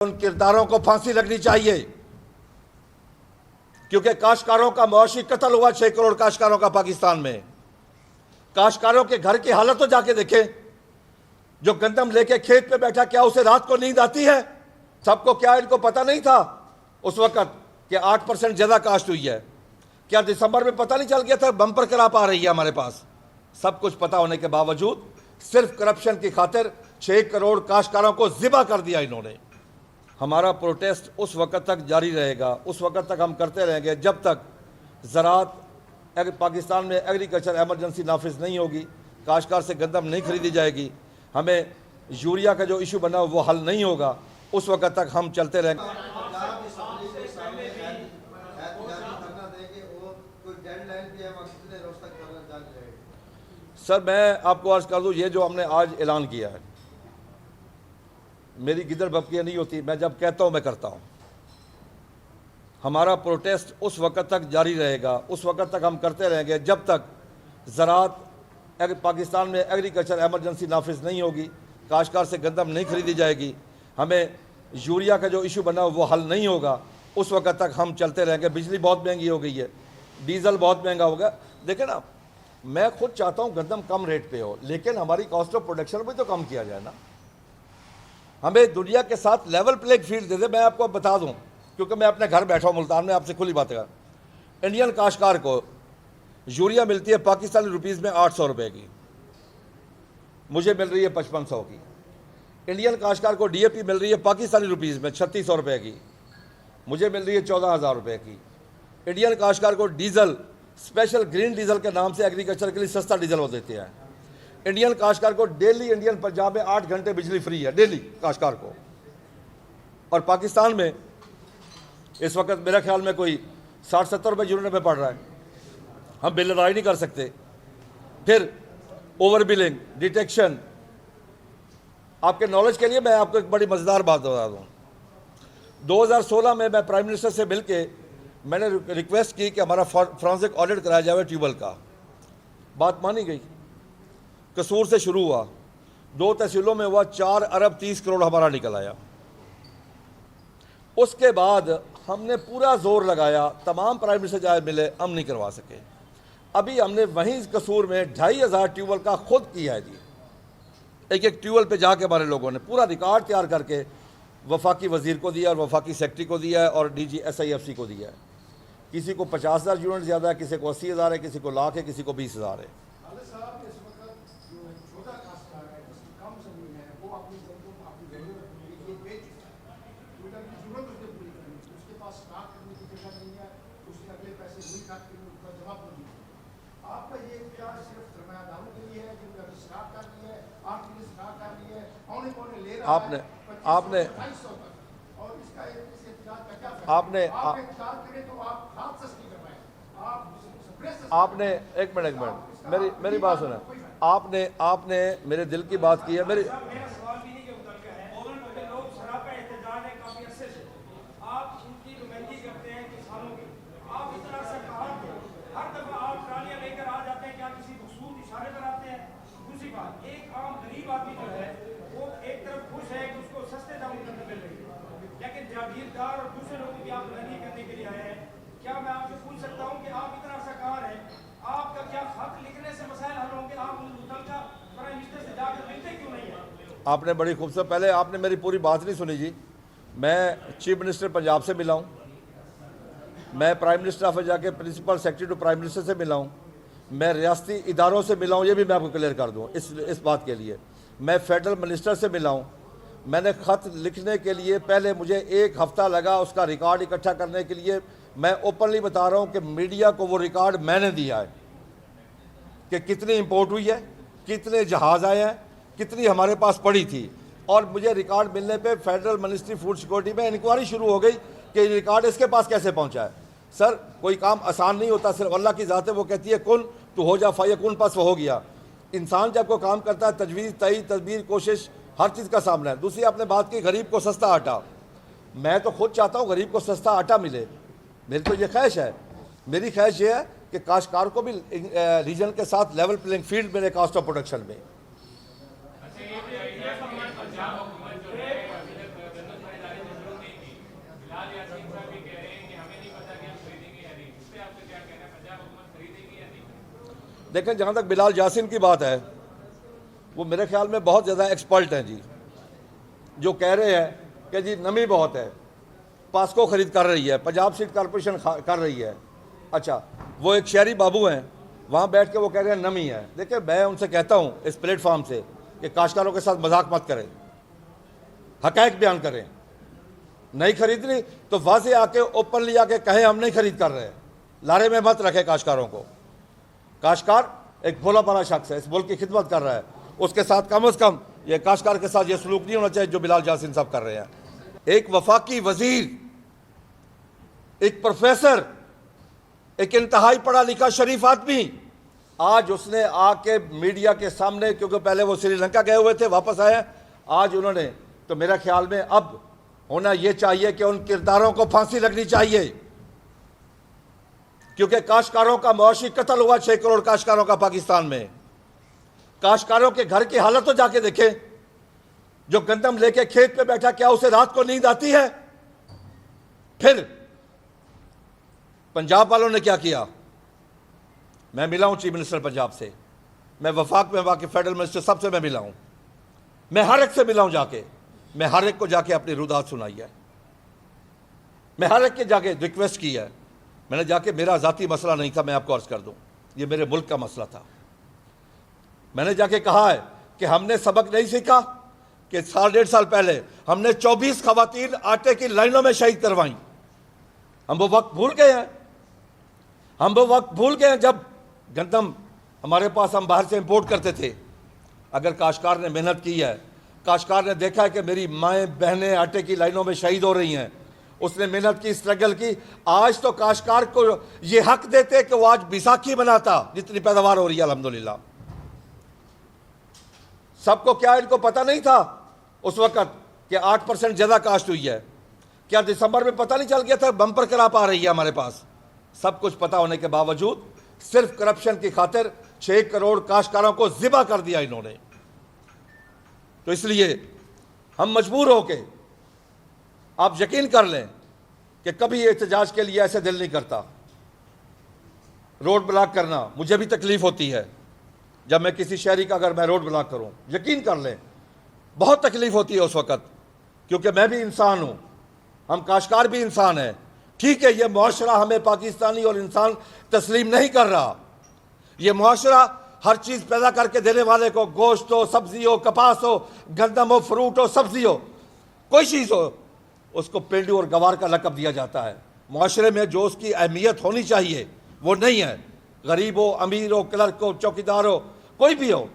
उन किरदारों को फांसी लगनी चाहिए, क्योंकि काश्तकारों का मुआशी कत्ल हुआ 6 करोड़ काश्तकारों का पाकिस्तान में। काश्तकारों के घर की हालत तो जाके देखें। जो गंदम लेके खेत पे बैठा, क्या उसे रात को नींद आती है? सबको क्या इनको पता नहीं था उस वक्त कि 8% ज्यादा काश्त हुई है? क्या दिसंबर में पता नहीं चल गया था बम्पर क्रॉप आ रही है हमारे पास? सब कुछ पता होने के बावजूद सिर्फ करप्शन की खातिर 6 करोड़ काश्तकारों को ज़िबा कर दिया इन्होंने। हमारा प्रोटेस्ट उस वक्त तक जारी रहेगा, उस वक्त तक हम करते रहेंगे जब तक ज़राअत पाकिस्तान में एग्रीकल्चर एमरजेंसी नाफिज नहीं होगी, काश्तकार से गंदम नहीं खरीदी जाएगी, हमें यूरिया का जो इशू बना वो हल नहीं होगा, उस वक्त तक हम चलते रहेंगे। सर, मैं आपको अर्ज कर दूं, ये जो हमने आज ऐलान किया है, मेरी गिदड़ बपकियाँ नहीं होती, मैं जब कहता हूँ मैं करता हूँ। हमारा प्रोटेस्ट उस वक्त तक जारी रहेगा, उस वक्त तक हम करते रहेंगे जब तक ज़राअत पाकिस्तान में एग्रीकल्चर एमरजेंसी नाफिज नहीं होगी, काश्तकार से गंदम नहीं खरीदी जाएगी, हमें यूरिया का जो इशू बना वो हल नहीं होगा, उस वक्त तक हम चलते रहेंगे। बिजली बहुत महंगी हो गई है, डीजल बहुत महंगा हो गया। देखें ना, मैं खुद चाहता हूँ गंदम कम रेट पे हो, लेकिन हमारी कॉस्ट ऑफ प्रोडक्शन भी तो कम किया जाए ना। हमें दुनिया के साथ लेवल प्लेइंग फील्ड दे दे। मैं आपको बता दूं, क्योंकि मैं अपने घर बैठा हूं मुल्तान में, आपसे खुली बात कर, इंडियन काश्तकार को यूरिया मिलती है पाकिस्तानी रुपीज़ में 800 रुपये की, मुझे मिल रही है 5500 की। इंडियन काश्तकार को डीएपी मिल रही है पाकिस्तानी रुपीज़ में 3600 रुपये की, मुझे मिल रही है 14000 रुपये की। इंडियन काश्तकार को डीजल, स्पेशल ग्रीन डीजल के नाम से एग्रीकल्चर के लिए सस्ता डीजल वो देते हैं। इंडियन काश्तकार को डेली इंडियन पंजाब में 8 घंटे बिजली फ्री है डेली काश्तकार को, और पाकिस्तान में इस वक्त मेरा ख्याल में कोई 60-70 रुपये यूनिट में पड़ रहा है। हम बिल अदाई नहीं कर सकते। फिर ओवर बिलिंग, डिटेक्शन। आपके नॉलेज के लिए मैं आपको एक बड़ी मज़ेदार बात बता दूँ। 2016 में मैं प्राइम मिनिस्टर से मिल के मैंने रिक्वेस्ट की कि हमारा फॉरेंसिक ऑडिट कराया जाए ट्यूबवेल का। बात मानी गई। कसूर से शुरू हुआ, 2 तहसीलों में हुआ, 4 अरब 30 करोड़ हमारा निकल आया। उसके बाद हमने पूरा जोर लगाया, तमाम प्राइम मिनिस्टर जाए मिले, हम नहीं करवा सके। अभी हमने वहीं कसूर में 2500 ट्यूबवेल का खुद किया है जी। एक ट्यूबवेल पे जाके हमारे लोगों ने पूरा रिकॉर्ड तैयार करके वफाकी वजीर को दिया और वफाकी सेक्रेटरी को दिया है और DG SIFC को दिया है। किसी को 50,000 यूनिट ज़्यादा है, किसी को 80,000 है, किसी को लाख है, किसी को 20,000 है। आपने आपने आपने आपने एक मिनट मेरी बात सुना। आपने मेरे दिल की बात की है। मेरी आपने बड़ी खूबसूरत, पहले आपने मेरी पूरी बात नहीं सुनी जी। मैं चीफ मिनिस्टर पंजाब से मिला हूँ, मैं प्राइम मिनिस्टर ऑफिस जाके principal secretary to prime minister से मिला हूँ, मैं रियासती इदारों से मिला हूँ, ये भी मैं आपको क्लियर कर दूँ इस बात के लिए। मैं फेडरल मिनिस्टर से मिला हूँ। मैंने ख़त लिखने के लिए पहले मुझे 1 हफ़्ता लगा उसका रिकॉर्ड इकट्ठा करने के लिए। मैं ओपनली बता रहा हूँ कि मीडिया को वो रिकॉर्ड मैंने दिया है कि कितनी इंपोर्ट हुई है, कितने जहाज़ आए हैं, कितनी हमारे पास पड़ी थी। और मुझे रिकॉर्ड मिलने पे फेडरल मिनिस्ट्री फूड सिक्योरिटी में इंक्वायरी शुरू हो गई कि रिकॉर्ड इसके पास कैसे पहुंचा है। सर, कोई काम आसान नहीं होता, सिर्फ अल्लाह की ज़ात है, वो कहती है कुन तो हो जा, फ़यकुन, पास हो गया। इंसान जब को काम करता है, तजवीज़, तई, तदबीर, कोशिश, हर चीज़ का सामना है। दूसरी आपने बात की गरीब को सस्ता आटा। मैं तो खुद चाहता हूँ गरीब को सस्ता आटा मिले, मेरी तो ये ख्वाहिश है। मेरी ख्वाहिश ये है कि काश्तकार को भी रीजन के साथ लेवल प्लेइंग फील्ड मिले कॉस्ट ऑफ प्रोडक्शन में। देखें, जहाँ तक बिलाल जासिन की बात है, वो मेरे ख्याल में बहुत ज़्यादा एक्सपर्ट हैं जी, जो कह रहे हैं कि जी नमी बहुत है, पास्को खरीद कर रही है, पंजाब सीड कॉरपोरेशन कर रही है। अच्छा, वो एक शहरी बाबू हैं, वहाँ बैठ के वो कह रहे हैं नमी है। देखिए, मैं उनसे कहता हूँ इस प्लेटफॉर्म से कि काश्तकारों के साथ मजाक मत करें, हक़ाइक़ बयान करें। नहीं खरीदनी तो वाज़े आके ओपनली आके कहें हम नहीं खरीद कर रहे, लारे में मत रखे काश्तकारों को। काश्तकार एक भोला भाला शख्स है, इस मुल्क की खिदमत कर रहा है, उसके साथ कम से कम ये काश्तकार के साथ ये सलूक नहीं होना चाहिए जो बिलाल जासिन साहब कर रहे हैं। एक वफाकी वजीर, एक प्रोफेसर, एक इंतहाई पढ़ा लिखा शरीफ आदमी, आज उसने आके मीडिया के सामने, क्योंकि पहले वो श्रीलंका गए हुए थे, वापस आए, आज उन्होंने, तो मेरा ख्याल में अब होना यह चाहिए कि उन किरदारों को फांसी लगनी चाहिए, क्योंकि काश्तकारों का मुआशी कत्ल हुआ, 6 करोड़ काश्तकारों का पाकिस्तान में। काश्तकारों के घर की हालत तो जाके देखें, जो गंदम लेके खेत पे बैठा, क्या उसे रात को नींद आती है? फिर पंजाब वालों ने क्या किया? मैं मिला हूं चीफ मिनिस्टर पंजाब से, मैं वफाक में वाकई फेडरल मिनिस्टर सबसे मैं मिला हूं, मैं हर एक से मिला हूं जाके, मैं हर एक को जाके अपनी रुदात सुनाई है, मैं हर एक के जाके रिक्वेस्ट की है। मैंने जाके, मेरा ज़ाती मसला नहीं था, मैं आपको अर्ज कर दूं, ये मेरे मुल्क का मसला था। मैंने जाके कहा है कि हमने सबक नहीं सीखा कि 1.5 साल पहले हमने 24 खवातीन आटे की लाइनों में शहीद करवाई। हम वो वक्त भूल गए हैं, हम वो वक्त भूल गए हैं जब गंदम हमारे पास हम बाहर से इंपोर्ट करते थे। अगर काश्तकार ने मेहनत की है, काश्तकार ने देखा है कि मेरी माएँ बहनें आटे की लाइनों में शहीद हो रही हैं, उसने मेहनत की, स्ट्रगल की, आज तो काश्तकार को ये हक देते कि वो आज बैसाखी मनाता, जितनी पैदावार हो रही है अल्हम्दुलिल्लाह। सबको क्या इनको पता नहीं था उस वक्त कि 8% ज़्यादा काश्त हुई है? क्या दिसंबर में पता नहीं चल गया था बम्पर क्रॉप आ रही है हमारे पास? सब कुछ पता होने के बावजूद सिर्फ करप्शन की खातिर 6 करोड़ काश्तकारों को ज़िबा कर दिया इन्होंने। तो इसलिए हम मजबूर होके, आप यकीन कर लें कि कभी एहतजाज के लिए ऐसे दिल नहीं करता। रोड ब्लॉक करना मुझे भी तकलीफ होती है, जब मैं किसी शहरी का अगर मैं रोड ब्लॉक करूं, यकीन कर लें बहुत तकलीफ होती है उस वक़्त, क्योंकि मैं भी इंसान हूं, हम काश्तकार भी इंसान हैं। ठीक है, ये मुआशरा हमें पाकिस्तानी और इंसान तस्लीम नहीं कर रहा। ये मुआशरा हर चीज़ पैदा करके देने वाले को, गोश्त हो, सब्जी हो, कपास हो, गंदम हो, फ्रूट हो, सब्जी हो, कोई चीज़ हो, उसको पेंडू और गवार का लक़ब दिया जाता है। मुआशरे में जो उसकी अहमियत होनी चाहिए वो नहीं है। गरीब हो, अमीर हो, क्लर्क हो, चौकीदार हो, कोई भी हो,